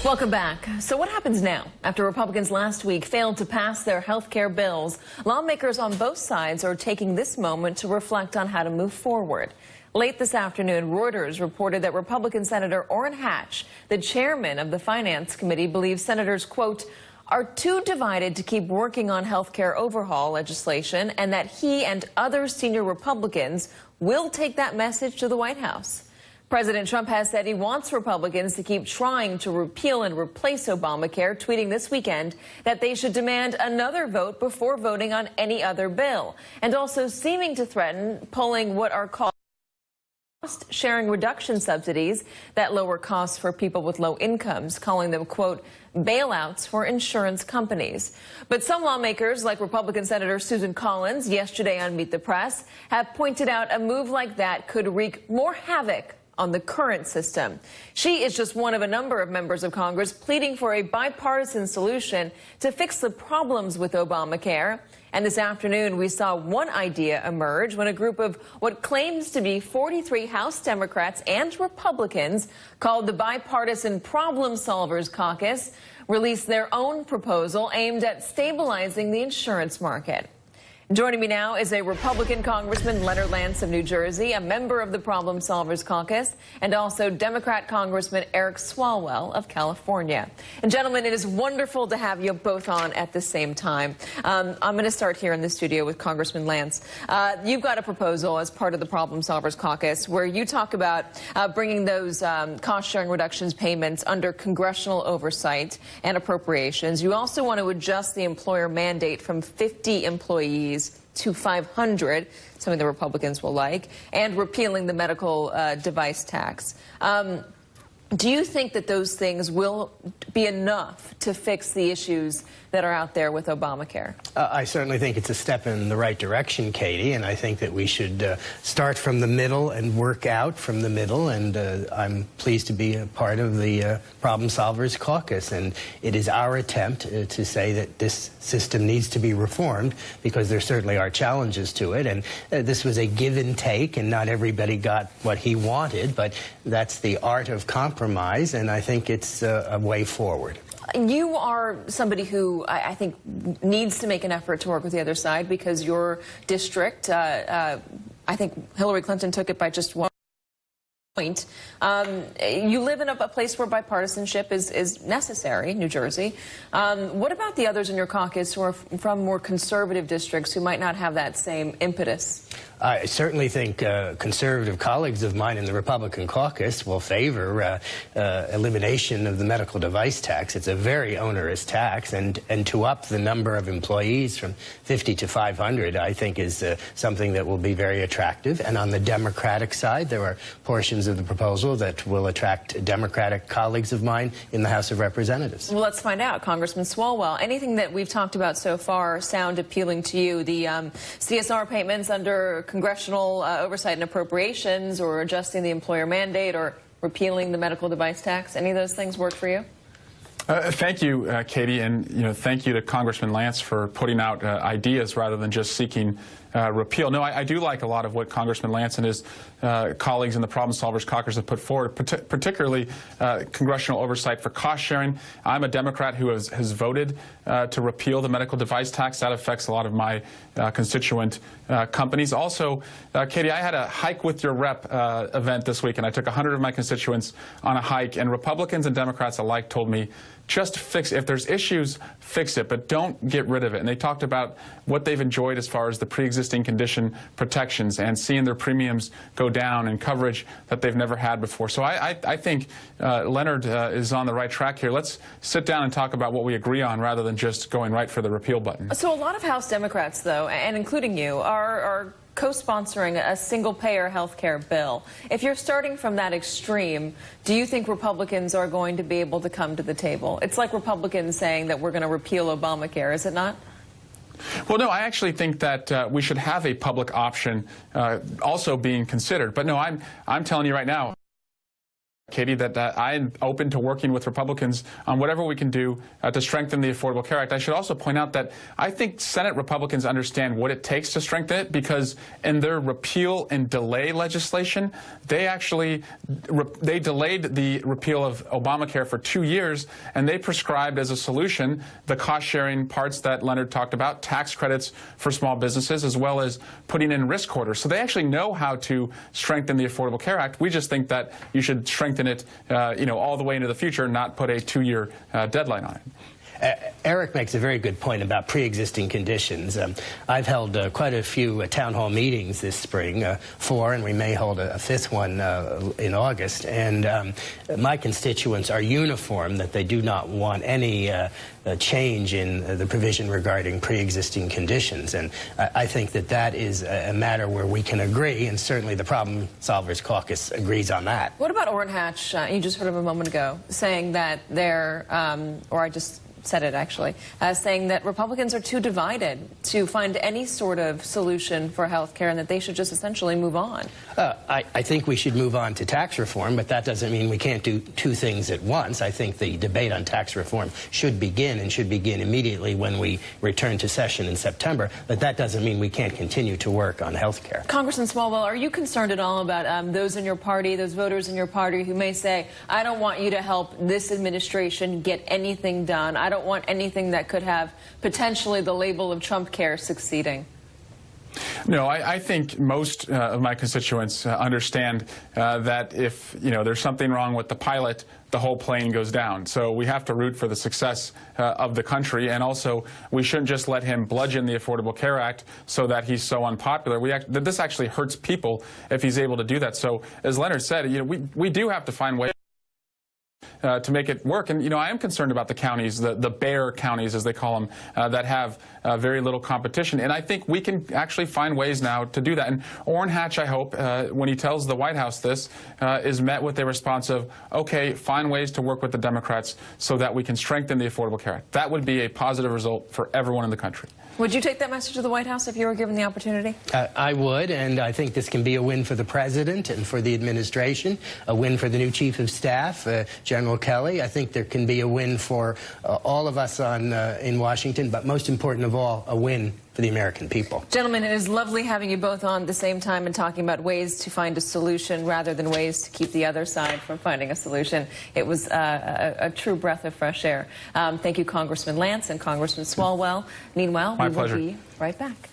Welcome back. So what happens now? After Republicans last week failed to pass their health care bills, lawmakers on both sides are taking this moment to reflect on how to move forward. Late this afternoon, Reuters reported that Republican Senator Orrin Hatch, the chairman of the Finance Committee, believes senators, quote, are too divided to keep working on health care overhaul legislation, and that he and other senior Republicans will take that message to the White House. President Trump has said he wants Republicans to keep trying to repeal and replace Obamacare, tweeting this weekend that they should demand another vote before voting on any other bill, and also seeming to threaten pulling what are called cost-sharing reduction subsidies that lower costs for people with low incomes, calling them, quote, bailouts for insurance companies. But some lawmakers, like Republican Senator Susan Collins, yesterday on Meet the Press, have pointed out a move like that could wreak more havoc on the current system. She is just one of a number of members of Congress pleading for a bipartisan solution to fix the problems with Obamacare. And this afternoon, we saw one idea emerge when a group of what claims to be 43 House Democrats and Republicans, called the Bipartisan Problem Solvers Caucus, released their own proposal aimed at stabilizing the insurance market. Joining me now is a Republican Congressman, Leonard Lance of New Jersey, a member of the Problem Solvers Caucus, and also Democrat Congressman Eric Swalwell of California. And gentlemen, it is wonderful to have you both on at the same time. I'm going to start here in the studio with Congressman Lance. You've got a proposal as part of the Problem Solvers Caucus where you talk about bringing those cost-sharing reductions payments under congressional oversight and appropriations. You also want to adjust the employer mandate from 50 employees to 500, something the Republicans will like, and repealing the medical device tax. Do you think that those things will be enough to fix the issues that are out there with Obamacare? I certainly think it's a step in the right direction, Katie, and I think that we should start from the middle and work out from the middle, and I'm pleased to be a part of the Problem Solvers Caucus, and it is our attempt to say that this system needs to be reformed, because there certainly are challenges to it, and this was a give and take, and not everybody got what he wanted, but that's the art of compromise, and I think it's a way forward. You are somebody who I think needs to make an effort to work with the other side, because your district, I think Hillary Clinton took it by just 1 point. You live in a place where bipartisanship is necessary, New Jersey. What about the others in your caucus who are from more conservative districts who might not have that same impetus? I certainly think conservative colleagues of mine in the Republican caucus will favor elimination of the medical device tax. It's a very onerous tax, and to up the number of employees from 50 to 500, I think, is something that will be very attractive. And on the Democratic side, there are portions of the proposal that will attract Democratic colleagues of mine in the House of Representatives. Well, let's find out. Congressman Swalwell, anything that we've talked about so far sound appealing to you? The CSR payments under congressional oversight and appropriations, or adjusting the employer mandate, or repealing the medical device tax, any of those things work for you? Thank you, Katie, and thank you to Congressman Lance for putting out ideas rather than just seeking repeal. No, I do like a lot of what Congressman Lance and his colleagues in the Problem Solvers Caucus have put forward, particularly congressional oversight for cost sharing. I'm a Democrat who has voted to repeal the medical device tax. That affects a lot of my constituent companies. Also, Katie, I had a Hike with Your Rep event this week, and I took 100 of my constituents on a hike, and Republicans and Democrats alike told me, just fix it. If there's issues, fix it, but don't get rid of it. And they talked about what they've enjoyed as far as the pre-existing condition protections and seeing their premiums go down and coverage that they've never had before. So I think Leonard is on the right track here. Let's sit down and talk about what we agree on rather than just going right for the repeal button. So a lot of House Democrats, though, and including you, are co-sponsoring a single-payer health care bill. If you're starting from that extreme, do you think Republicans are going to be able to come to the table? It's like Republicans saying that we're going to repeal Obamacare, is it not? Well, no, I actually think that we should have a public option also being considered. But no, I'm telling you right now, Katie, that I'm open to working with Republicans on whatever we can do to strengthen the Affordable Care Act. I should also point out that I think Senate Republicans understand what it takes to strengthen it, because in their repeal and delay legislation, they actually delayed the repeal of Obamacare for 2 years, and they prescribed as a solution the cost-sharing parts that Leonard talked about, tax credits for small businesses, as well as putting in risk orders. So they actually know how to strengthen the Affordable Care Act. We just think that you should strengthen it, all the way into the future, not put a 2-year deadline on it. Eric makes a very good point about pre-existing conditions. I've held quite a few town hall meetings this spring, 4, and we may hold a 5th one in August. And my constituents are uniform that they do not want any change in the provision regarding pre-existing conditions. And I think that that is a matter where we can agree, and certainly the Problem Solvers Caucus agrees on that. What about Orrin Hatch? You just heard him a moment ago saying that they're, or I just said it actually, saying that Republicans are too divided to find any sort of solution for health care and that they should just essentially move on. I think we should move on to tax reform, but that doesn't mean we can't do 2 things at once. I think the debate on tax reform should begin, and should begin immediately when we return to session in September, but that doesn't mean we can't continue to work on health care. Congressman Swalwell, are you concerned at all about those in your party, those voters in your party who may say, I don't want you to help this administration get anything done. I don't want anything that could have potentially the label of Trump care succeeding? No, I think most of my constituents understand that if there's something wrong with the pilot, the whole plane goes down. So we have to root for the success of the country, and also we shouldn't just let him bludgeon the Affordable Care Act so that he's so unpopular. This actually hurts people if he's able to do that. So as Leonard said, we do have to find ways to make it work. And, I am concerned about the counties, the bear counties, as they call them, that have very little competition. And I think we can actually find ways now to do that. And Orrin Hatch, I hope, when he tells the White House this, is met with a response of, okay, find ways to work with the Democrats so that we can strengthen the Affordable Care Act. That would be a positive result for everyone in the country. Would you take that message to the White House if you were given the opportunity? I would, and I think this can be a win for the president and for the administration, a win for the new chief of staff, General Kelly. I think there can be a win for all of us in Washington, but most important of all, a win for the American people. Gentlemen, it is lovely having you both on at the same time and talking about ways to find a solution rather than ways to keep the other side from finding a solution. It was a true breath of fresh air. Thank you, Congressman Lance and Congressman Swalwell. Meanwhile, we will be right back.